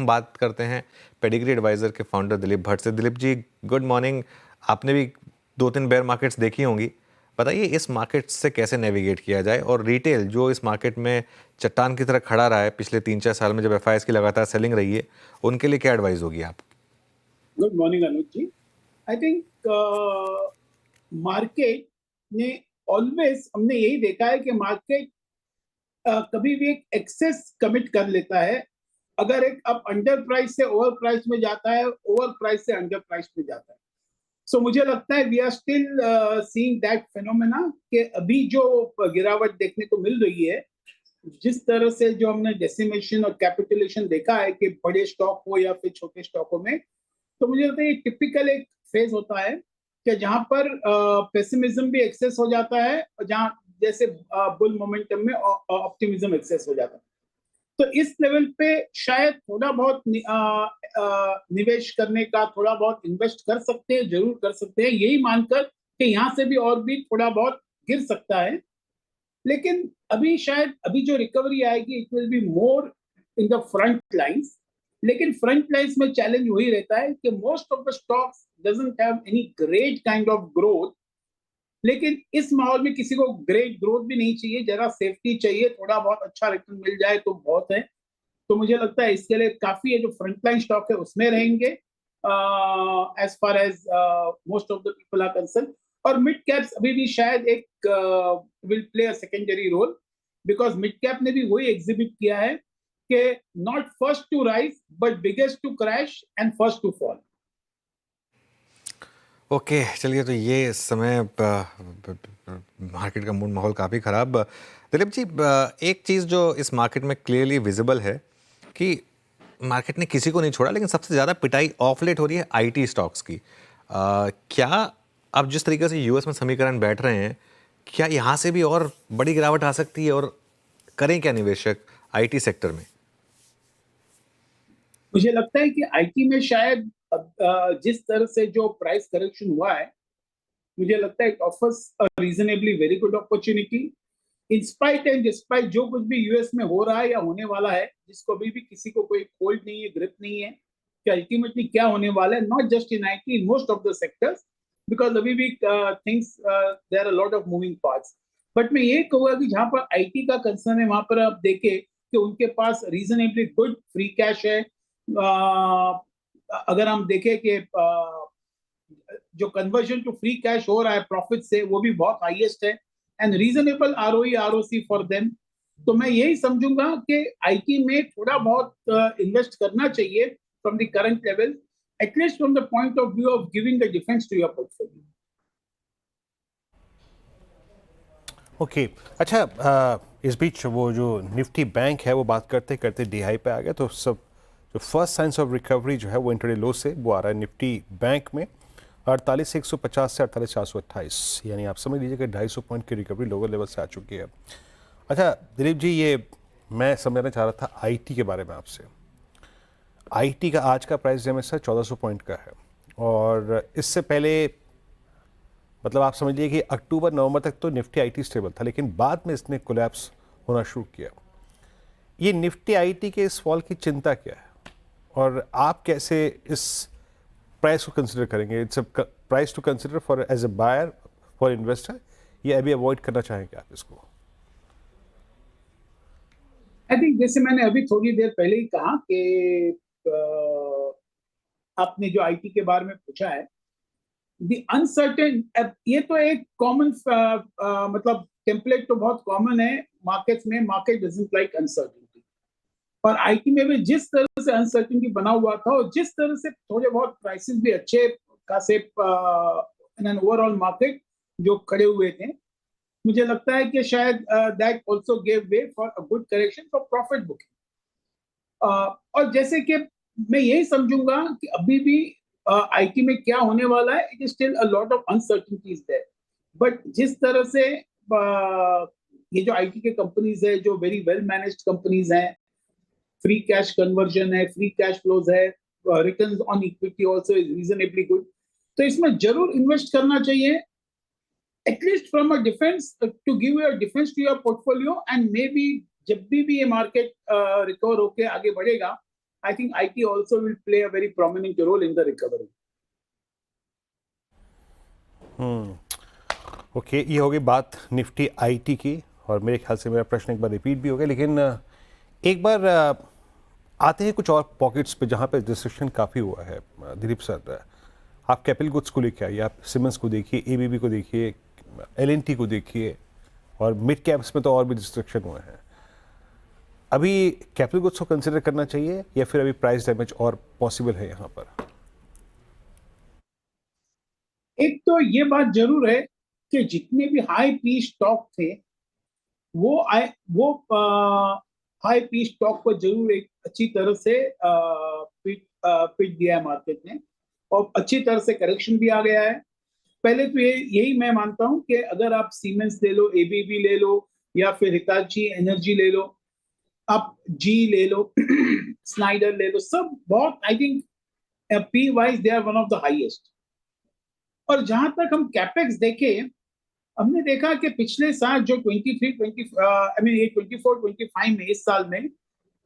हम बात करते हैं पेडिग्री एडवाइज़र के फाउंडर दिलीप भट्ट से। Dilip ji, good morning. आपने भी 2-3 बेयर मार्केट्स देखी होंगी। बताइए इस मार्केट से कैसे नेविगेट किया जाए, और रिटेल जो इस मार्केट में चट्टान की तरह खड़ा रहा है पिछले 3-4 साल में, जब एफआईआईज़ की लगातार सेलिंग रही है, उनके लिए क्या एडवाइस होगी आप? Good morning Anuj ji. I think market ने ऑलवेज, हमने यही देखा है कि मार्केट कभी भी एक एक्सेस कमिट कर लेता है। अगर एक अब अंडर प्राइस से ओवर प्राइस में जाता है, ओवर प्राइस से अंडर प्राइस में जाता है। सो मुझे लगता है we are still seeing that phenomena कि अभी जो गिरावट देखने को मिल रही है, जिस तरह से जो हमने डेसिमेशन और कैपिटुलेशन देखा है कि बड़े स्टॉक हो या फिर छोटे स्टॉकों में, तो मुझे लगता है ये टिपिकल एक फेज होता है कि जहां पर पेसिमिज्म भी एक्सेस हो जाता है, और जहां जैसे बुल मोमेंटम में ऑप्टिमिज्म एक्सेस हो जाता है। तो इस लेवल पे शायद थोड़ा बहुत निवेश करने का, थोड़ा बहुत इन्वेस्ट कर सकते हैं, जरूर कर सकते हैं, यही मानकर कि यहाँ से भी और भी थोड़ा बहुत गिर सकता है। लेकिन अभी शायद अभी जो रिकवरी आएगी, it will be more in the front lines. लेकिन फ्रंट लाइंस में चैलेंज वही रहता है कि most of the stocks doesn't have any great kind of growth. लेकिन इस माहौल में किसी को ग्रेट ग्रोथ भी नहीं चाहिए, जरा सेफ्टी चाहिए, थोड़ा बहुत अच्छा रिटर्न मिल जाए तो बहुत है। तो मुझे लगता है इसके लिए काफी है जो फ्रंटलाइन स्टॉक है उसमें रहेंगे, as far as most of the people are concern. और मिड कैप्स अभी भी शायद एक will play a secondary role, because mid cap ने भी वही एग्जिबिट किया है कि not first to rise but biggest to crash and first to fall. Okay, चलिए, तो ये इस समय मार्केट का मूड माहौल काफ़ी ख़राब। दिलीप जी, एक चीज़ जो इस मार्केट में क्लियरली विजिबल है कि मार्केट ने किसी को नहीं छोड़ा, लेकिन सबसे ज़्यादा पिटाई ऑफ लेट हो रही है आईटी स्टॉक्स की। क्या अब जिस तरीके से यूएस में समीकरण बैठ रहे हैं, क्या यहाँ से भी और बड़ी गिरावट आ सकती है, और करें क्या निवेशक आईटी सेक्टर में? मुझे लगता है कि आईटी में शायद जिस तरह से जो प्राइस करेक्शन हुआ है, मुझे लगता है it offers a reasonably very good opportunity. In spite and despite जो कुछ भी यूएस में हो रहा है या होने वाला है, जिसको अभी भी किसी को कोई होल्ड नहीं है, ग्रिप नहीं है कि अल्टीमेटली क्या होने वाला है, not just in IT, in most of the sectors, because अभी भी things there are lot of moving parts. But मैं ये कहूंगा कि जहां पर आईटी का कंसर्न है, वहां पर आप देखें कि उनके पास रीजनेबली गुड फ्री कैश है। अगर हम देखें कि जो कन्वर्जन टू फ्री कैश हो रहा है प्रॉफिट से, वो भी बहुत हाईएस्ट है, and reasonable ROE ROC for them. तो मैं यही समझूंगा कि आईटी में थोड़ा बहुत इन्वेस्ट करना चाहिए from the current level, at least from the point of view of giving the defence to your portfolio. Okay, अच्छा, इस बीच वो जो निफ्टी बैंक है वो बात करते करते डी पे आ गया, तो सब जो फर्स्ट साइंस ऑफ रिकवरी जो है वो इंटरडे लो से वो आ रहा है निफ्टी बैंक में 48,150 से 48,428, यानी आप समझ लीजिए कि 250 पॉइंट की रिकवरी लोअर लेवल से आ चुकी है। अच्छा दिलीप जी, ये मैं समझना चाह रहा था आईटी के बारे में आपसे। आईटी का आज का प्राइस जो है 1400 पॉइंट का है, और इससे पहले मतलब आप समझिए कि अक्टूबर नवंबर तक तो निफ्टी आईटी स्टेबल था, लेकिन बाद में इसने कोलैप्स होना शुरू किया। ये निफ्टी आईटी के इस फॉल की चिंता क्या है, और आप कैसे इस प्राइस को कंसिडर करेंगे? It's a price to consider for as a buyer, for investor, या अभी अवॉइड करना चाहेंगे आप इसको? आई थिंक जैसे मैंने अभी थोड़ी देर पहले ही कहा कि आपने जो आईटी के बारे में पूछा है, द अनसर्टेन, ये तो एक कॉमन मतलब टेम्पलेट तो बहुत कॉमन है मार्केट्स में, मार्केट डजंट लाइक अनसर्टेनिटी। और आईटी में भी जिस तरह से अनसर्टेनिटी बना हुआ था, और जिस तरह से थोड़े बहुत प्राइसेस भी अच्छे खासे इन एन ओवरऑल मार्केट जो खड़े हुए थे, मुझे लगता है कि शायद that also gave way for a good correction for profit booking. और जैसे कि मैं यही समझूंगा कि अभी भी आईटी में क्या होने वाला है, it is still a lot of uncertainties there. But जिस तरह से ये जो आईटी के कंपनीज है, जो वेरी वेल मैनेज्ड कंपनीज हैं, फ्री कैश कन्वर्जन है, फ्री कैश फ्लोज है, returns on equity also is reasonably good, तो इसमें जरूर इन्वेस्ट करना चाहिए, at least from a defence, to give a defence to your portfolio. And maybe जब भी ये मार्केट रिकवर होके आगे बढ़ेगा, I think IT also will play a very prominent role in the recovery. Okay, ये हो गई बात निफ्टी आईटी की, और मेरे ख्याल से मेरा प्रश्न एक बार रिपीट भी हो गया, लेकिन एक बार आते हैं कुछ और पॉकेट्स पे जहाँ पे डिस्ट्रक्शन काफ़ी हुआ है। दिलीप सर, आप कैपिटल गुड्स को लेके आइए, आप सिमेंस को देखिए, एबीबी को देखिए, एलएनटी को देखिए, और मिड कैप्स में तो और भी डिस्ट्रक्शन हुए हैं। अभी कैपिटल गुड्स को कंसिडर करना चाहिए या फिर अभी प्राइस डैमेज और पॉसिबल है यहाँ पर? एक तो ये बात जरूर है कि जितने भी हाई पी स्टॉक थे वो हाई पी स्टॉक को जरूर एक अच्छी तरह से पिट दिया है मार्केट ने, और अच्छी तरह से करेक्शन भी आ गया है। पहले तो यही मैं मानता हूं कि अगर आप सीमेंस ले लो, एबीबी ले लो, या फिर हिताची एनर्जी ले लो, आप जी ले लो, स्नाइडर ले लो, सब बहुत, I think P wise they are one of the highest. और जहां तक हम कैपेक्स देखें, हमने देखा कि पिछले साल जो 24-25 में, इस साल में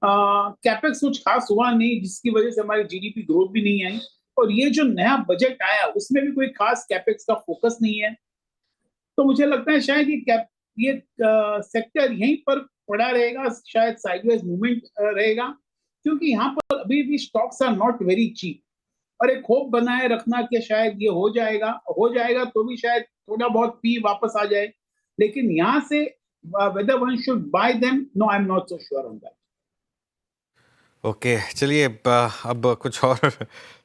कैपेक्स कुछ खास हुआ नहीं, जिसकी वजह से हमारी जीडीपी ग्रोथ भी नहीं आई। और ये जो नया बजट आया उसमें भी कोई खास कैपेक्स का फोकस नहीं है। तो मुझे लगता है शायद ये सेक्टर यहीं पर पड़ा रहेगा, शायद साइडवेज मूवमेंट रहेगा, क्योंकि यहाँ पर अभी भी stocks are not very cheap. और एक होप बनाए रखना कि शायद ये हो जाएगा तो भी शायद थोड़ा बहुत पी वापस आ जाए, लेकिन यहाँ से whether one should buy them, no, I'm not so sure on that. Okay, चलिए अब कुछ और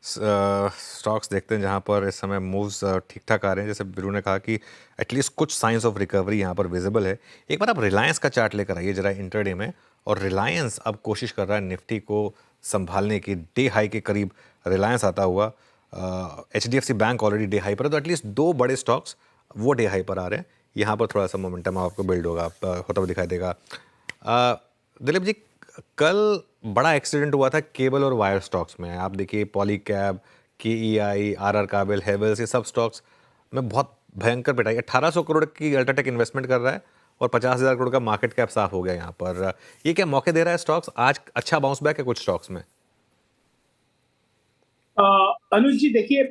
स्टॉक्स देखते हैं जहाँ पर इस समय मूव्स ठीक ठाक आ रहे हैं। जैसे बिरू ने कहा कि एटलीस्ट कुछ साइंस ऑफ रिकवरी यहाँ पर विजिबल है। एक बार आप रिलायंस का चार्ट लेकर आइए जरा इंटरडे में, और रिलायंस अब कोशिश कर रहा है निफ्टी को संभालने की। डे हाई के करीब रिलायंस आता हुआ, HDFC bank already day high पर है, तो एटलीस्ट दो बड़े स्टॉक्स वो डे हाई पर आ रहे हैं। यहाँ पर थोड़ा सा मोमेंटम आपको बिल्ड होगा, होता हुआ दिखाई देगा। दिलीप जी, कल बड़ा एक्सीडेंट हुआ था केबल और वायर स्टॉक्स में। आप देखिए पॉलीकैब, KEI, RR काबिल, हेवल्स, ये सब स्टॉक्स में बहुत भयंकर पिटाई। 1800 करोड़ की अल्ट्राटेक इन्वेस्टमेंट कर रहा है और 50,000 करोड़ का मार्केट कैप साफ हो गया यहाँ पर। ये क्या मौके दे रहा है स्टॉक्स? आज अच्छा बाउंस बैक है कुछ स्टॉक्स में। अनुज जी देखिए,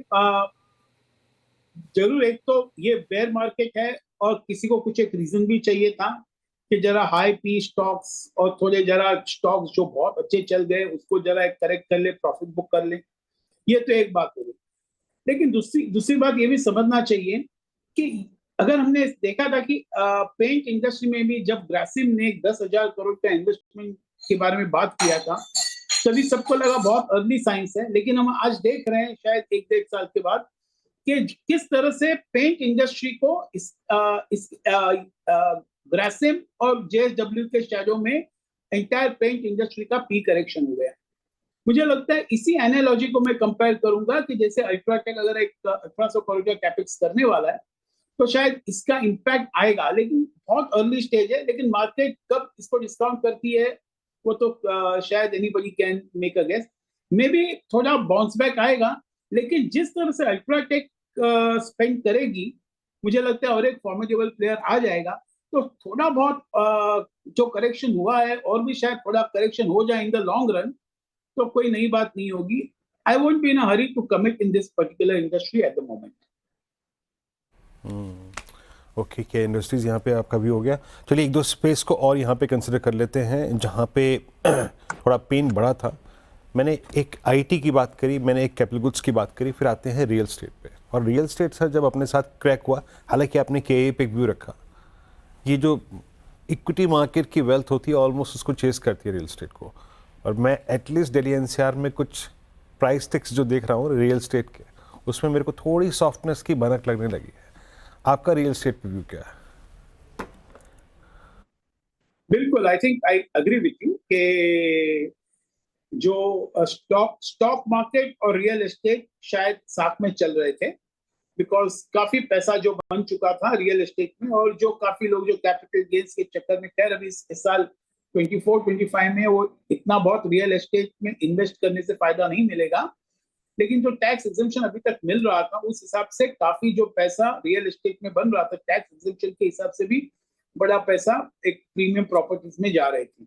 जरूर एक तो ये बेयर मार्केट है, और किसी को कुछ एक रीजन भी चाहिए था कि जरा हाई पी स्टॉक्स और थोड़े जरा स्टॉक्स जो बहुत अच्छे चल गए उसको जरा एक करेक्ट कर ले, प्रॉफिट बुक कर ले। ये तो एक बात हो गई, लेकिन दूसरी बात ये भी समझना चाहिए कि अगर हमने देखा था कि पेंट इंडस्ट्री में भी जब ग्रासिम ने 10,000 करोड़ का इन्वेस्टमेंट के बारे में बात किया था, तभी सबको लगा बहुत अर्ली साइंस है। लेकिन हम आज देख रहे हैं शायद 1-1.5 साल के बाद कि किस तरह से पेंट इंडस्ट्री को इस ग्रासिम और JSW के शेडो में एंटायर पेंट इंडस्ट्री का पी करेक्शन हो गया। मुझे लगता है इसी एनालॉजी को मैं कंपेयर करूंगा कि जैसे अल्ट्राटेक अगर एक 1800 करोड़ का कैपेक्स करने वाला है तो शायद इसका इंपैक्ट आएगा, लेकिन बहुत अर्ली स्टेज है। लेकिन मार्केट कब इसको डिस्काउंट करती है वो तो शायद anybody can make a guess. Maybe थोड़ा बाउंस बैक आएगा, लेकिन जिस तरह से अल्ट्राटेक स्पेंड करेगी, मुझे लगता है और एक फॉर्मेडेबल प्लेयर आ जाएगा, तो थोड़ा बहुत जो करेक्शन हुआ है और भी शायद थोड़ा करेक्शन हो जाए इन द लॉन्ग रन, तो कोई नई बात नहीं होगी। I won't be in a hurry to commit in this particular industry at the moment. Okay, क्या इंडस्ट्रीज यहाँ पे आपका भी हो गया। चलिए एक दो स्पेस को और यहाँ पे कंसिडर कर लेते हैं जहाँ पे थोड़ा पेन बड़ा था। मैंने एक आईटी की बात करी, मैंने एक कैपिटल गुड्स की बात करी, फिर आते हैं रियल स्टेट पे। और रियल स्टेट सर जब अपने साथ क्रैक हुआ, हालांकि आपने KA पे एक व्यू रखा, ये जो इक्विटी मार्केट की वेल्थ होती है ऑलमोस्ट उसको चेस करती है रियल स्टेट को। और मैं एटलीस्ट दिल्ली NCR में कुछ प्राइस टिक्स जो देख रहा हूँ रियल स्टेट के, उसमें मेरे को थोड़ी सॉफ्टनेस की भनक लगने लगी है। आपका रियल स्टेट पे व्यू क्या है? बिल्कुल, I think I agree with you कि जो स्टॉक मार्केट और रियल एस्टेट शायद साथ में चल रहे थे, बिकॉज काफी पैसा जो बन चुका था रियल एस्टेट में, और जो काफी लोग जो कैपिटल गेन्स के चक्कर में, खैर अभी इस साल 24-25 में वो इतना बहुत रियल एस्टेट में इन्वेस्ट करने से फायदा नहीं मिलेगा, लेकिन जो टैक्स एग्जम्पशन अभी तक मिल रहा था उस हिसाब से काफी जो पैसा रियल एस्टेट में बन रहा था, टैक्स एग्जम्पशन के हिसाब से भी बड़ा पैसा एक प्रीमियम प्रॉपर्टीज में जा रहे थे।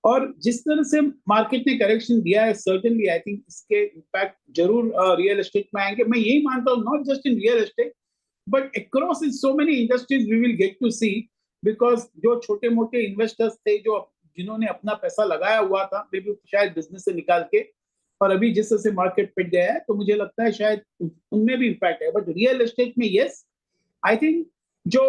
और जिस तरह से मार्केट ने करेक्शन दिया है, सर्टेनली आई थिंक इसके इम्पैक्ट जरूर रियल एस्टेट में आएंगे. मैं यही मानता हूँ, not just in real estate but across in so many industries we will get to see. Because जो छोटे मोटे इन्वेस्टर्स थे, जो जिन्होंने अपना पैसा लगाया हुआ था, मे बी शायद बिजनेस से निकाल के, और अभी जिस तरह से मार्केट पिट गया है, तो मुझे लगता है शायद उनमें भी इम्पैक्ट है. बट रियल एस्टेट में यस, आई थिंक जो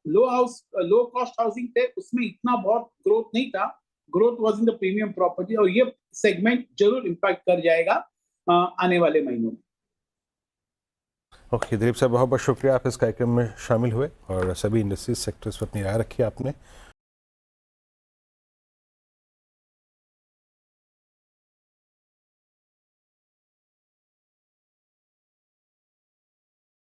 लो कॉस्ट हाउसिंग थे उसमें इतना बहुत ग्रोथ नहीं था. Growth was in the premium property, और ये सेगमेंट जरूर इम्पैक्ट कर जाएगा आने वाले महीनों में. ओके दिलीप साहब, बहुत बहुत शुक्रिया आप इस कार्यक्रम में शामिल हुए और सभी इंडस्ट्रीज सेक्टर्स पर अपनी राय रखी आपने.